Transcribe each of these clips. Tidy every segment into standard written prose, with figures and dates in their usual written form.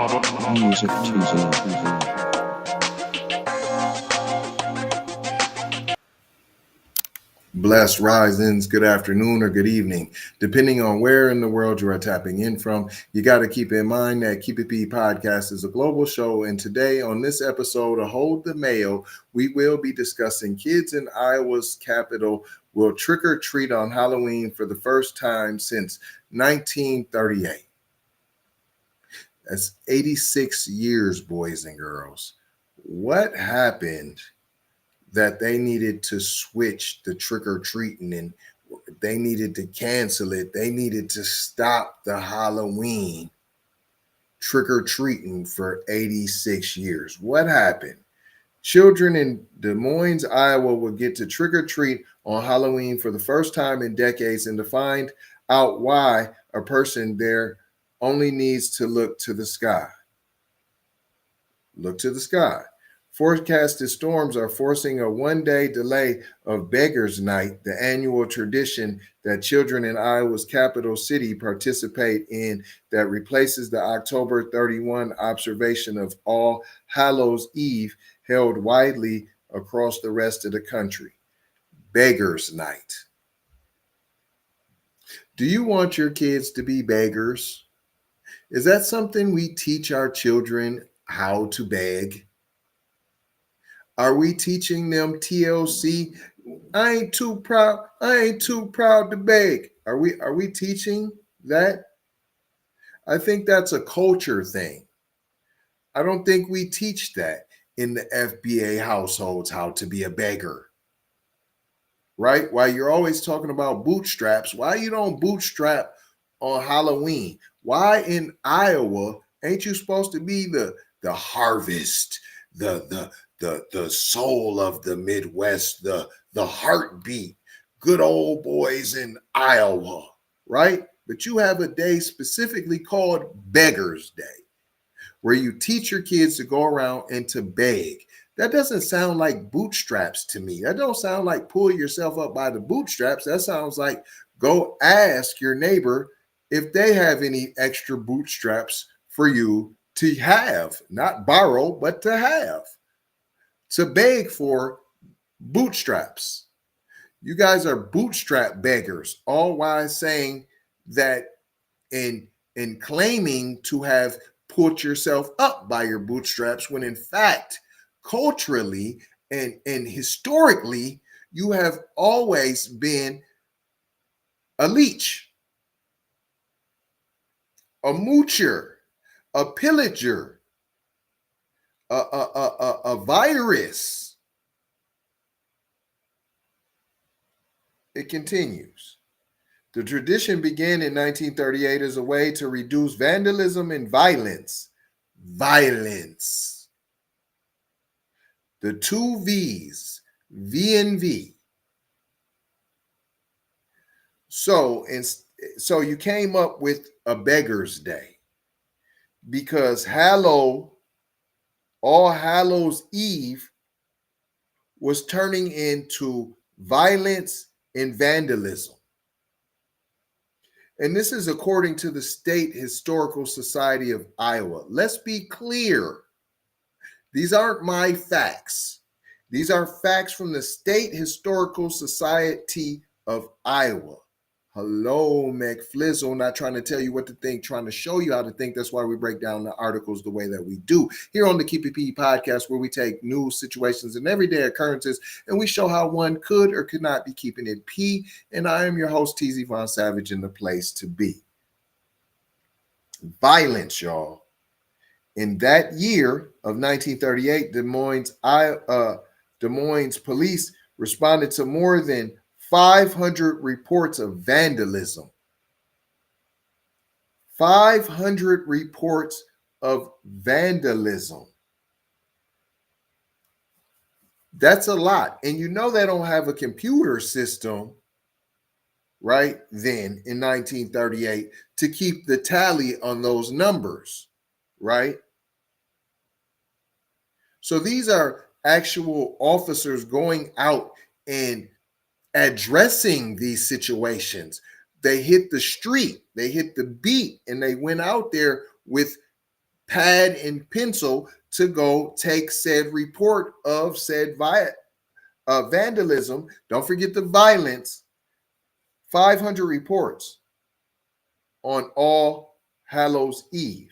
Music Tuesday. Blessed risings, good afternoon or good evening, depending on where in the world you are tapping in from. You got to keep in mind that Keep It P podcast is a global show. And today on this episode of Hold the Mail, we will be discussing kids in Iowa's capital will trick or treat on Halloween for the first time since 1938. That's 86 years, boys and girls. What happened that they needed to switch the trick or treating and they needed to cancel it? They needed to stop the Halloween trick or treating for 86 years. What happened? Children in Des Moines, Iowa will get to trick or treat on Halloween for the first time in decades, and to find out why, a person there only needs to look to the sky. Look to the sky. Forecasted storms are forcing a one-day delay of Beggars Night, the annual tradition that children in Iowa's capital city participate in that replaces the October 31 observation of All Hallows Eve held widely across the rest of the country. Beggars Night. Do you want your kids to be beggars? Is that something we teach our children, how to beg? Are we teaching them TLC? I ain't too proud to beg. Are we teaching that? I think that's a culture thing. I don't think we teach that in the FBA households, how to be a beggar. Right? While you're always talking about bootstraps, why you don't bootstrap on Halloween? Why in Iowa ain't you supposed to be the harvest, the soul of the Midwest, the heartbeat, good old boys in Iowa, right? But you have a day specifically called Beggars Day, where you teach your kids to go around and to beg. That doesn't sound like bootstraps to me. That don't sound like pull yourself up by the bootstraps. That sounds like go ask your neighbor if they have any extra bootstraps for you to have, not borrow, but to have. To beg for bootstraps. You guys are bootstrap beggars, all while saying that in claiming to have pulled yourself up by your bootstraps, when in fact, culturally and historically, you have always been a leech, a moocher, a pillager, a virus. It continues. The tradition began in 1938 as a way to reduce vandalism and violence. Violence. The two V's, V and V. So you came up with a Beggar's Day because All Hallows Eve was turning into violence and vandalism. And this is according to the State Historical Society of Iowa. Let's be clear. These aren't my facts. These are facts from the State Historical Society of Iowa. Hello, McFlizzle. Not trying to tell you what to think, trying to show you how to think. That's why we break down the articles the way that we do here on the Keep It P podcast, where we take news, situations, and everyday occurrences, and we show how one could or could not be keeping it P. And I am your host, TZ Von Savage, in the place to be. Violence, y'all. In that year of 1938, Des Moines police responded to more than 500 reports of vandalism. 500 reports of vandalism. That's a lot. And you know they don't have a computer system, right, then in 1938 to keep the tally on those numbers, right? So these are actual officers going out and addressing these situations. They hit the street, they hit the beat, and they went out there with pad and pencil to go take said report of said vandalism. Don't forget the violence. 500 reports on All Hallows Eve,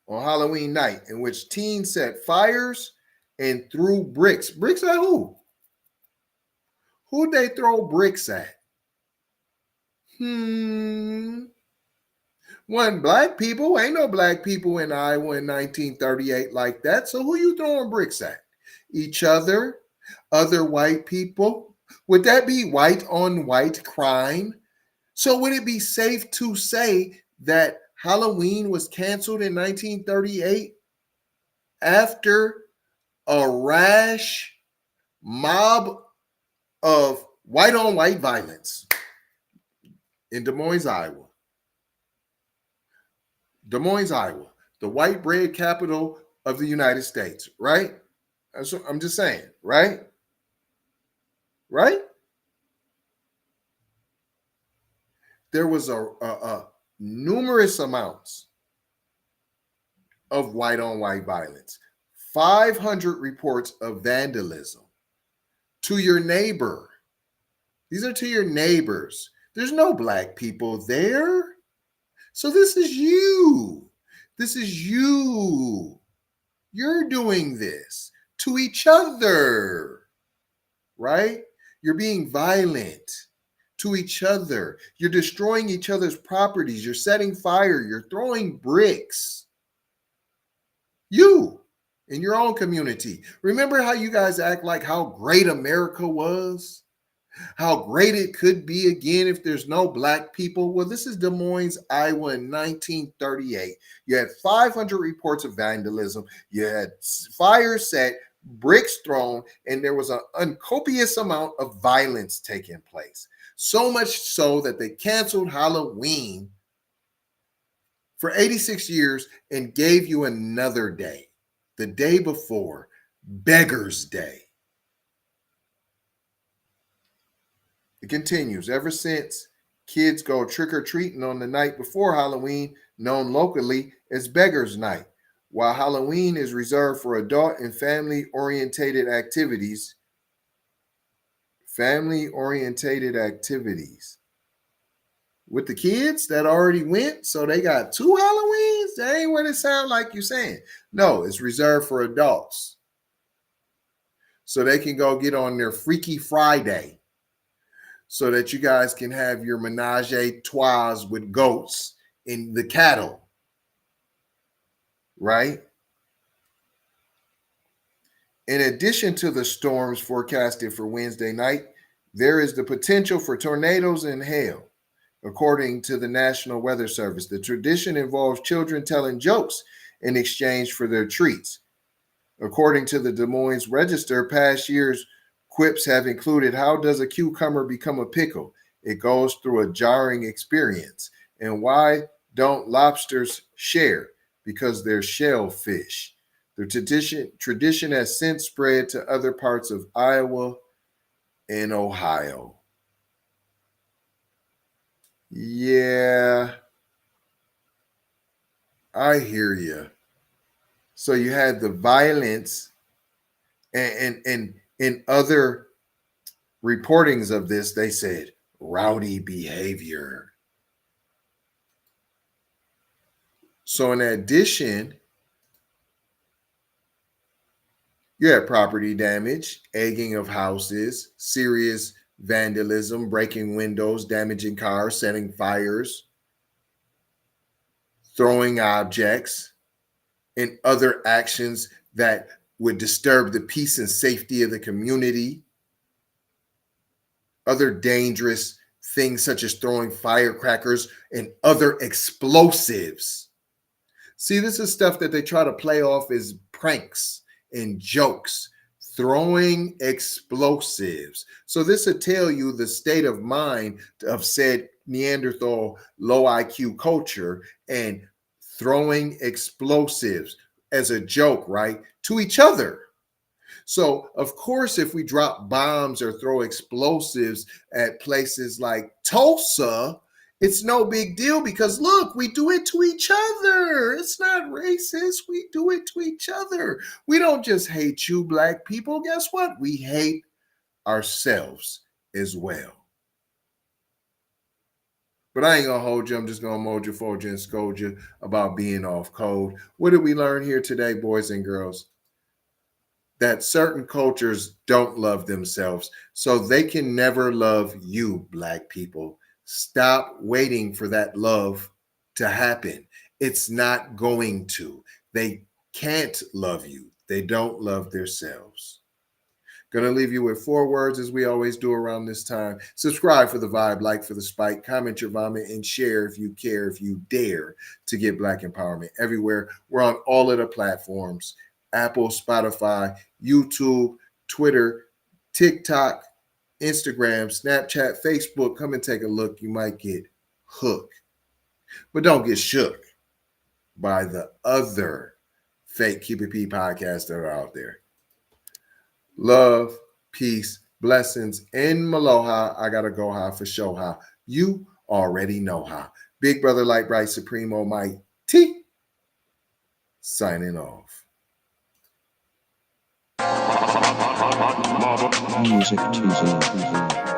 on Halloween night, in which teens set fires and threw bricks. Bricks at who? Who'd they throw bricks at? Wasn't black people. Ain't no black people in Iowa in 1938 like that. So who you throwing bricks at? Each other? Other white people? Would that be white on white crime? So would it be safe to say that Halloween was canceled in 1938 after a rash mob of white on white violence in Des Moines, Iowa? Des Moines, Iowa, the white bread capital of the United States, right? I'm just saying, right? Right? There was a numerous amounts of white on white violence. 500 reports of vandalism to your neighbor. These are to your neighbors. There's no black people there. So this is you. This is you. You're doing this to each other, right? You're being violent to each other. You're destroying each other's properties. You're setting fire. You're throwing bricks. You in your own community. Remember how you guys act like how great America was? How great it could be again if there's no black people? Well, this is Des Moines, Iowa in 1938. You had 500 reports of vandalism. You had fires set, bricks thrown, and there was an uncopious amount of violence taking place. So much so that they canceled Halloween for 86 years and gave you another day, the day before, Beggar's Day. It continues. Ever since, kids go trick-or-treating on the night before Halloween, known locally as Beggar's Night. While Halloween is reserved for adult and family-orientated activities. With the kids that already went, so they got 2 Halloweens? That ain't what it sounds like you're saying. No, it's reserved for adults. So they can go get on their Freaky Friday, so that you guys can have your menage a trois with goats and the cattle, right? In addition to the storms forecasted for Wednesday night, there is the potential for tornadoes and hail, according to the National Weather Service. The tradition involves children telling jokes in exchange for their treats. According to the Des Moines Register, past years' quips have included, how does a cucumber become a pickle? It goes through a jarring experience. And why don't lobsters share? Because they're shellfish. The tradition has since spread to other parts of Iowa and Ohio. Yeah, I hear you. So you had the violence and in other reportings of this, they said rowdy behavior. So in addition, you had property damage, egging of houses, serious vandalism, breaking windows, damaging cars, setting fires, throwing objects, and other actions that would disturb the peace and safety of the community. Other dangerous things such as throwing firecrackers and other explosives. See, this is stuff that they try to play off as pranks and jokes, throwing explosives. So this will tell you the state of mind of said Neanderthal low IQ culture and throwing explosives as a joke, right, to each other. So, of course, if we drop bombs or throw explosives at places like Tulsa, It's no big deal because look, we do it to each other. It's not racist. We do it to each other. We don't just hate you, black people. Guess what? We hate ourselves as well. But I ain't gonna hold you. I'm just gonna mold you, fold you, and scold you about being off code. What did we learn here today, boys and girls? That certain cultures don't love themselves, so they can never love you, black people. Stop waiting for that love to happen. It's not going to. They can't love you. They don't love themselves. Gonna leave you with 4 words as we always do around this time. Subscribe for the vibe, like for the spike, comment your vomit, and share if you care, if you dare to get Black empowerment everywhere. We're on all of the platforms: Apple, Spotify, YouTube, Twitter, TikTok, Instagram, Snapchat, Facebook. Come and take a look. You might get hooked. But don't get shook by the other fake Keep It P podcasts that are out there. Love, peace, blessings, and maloha. I gotta go high for show how. You already know how. Big Brother Light Bright Supreme Almighty signing off. Music to the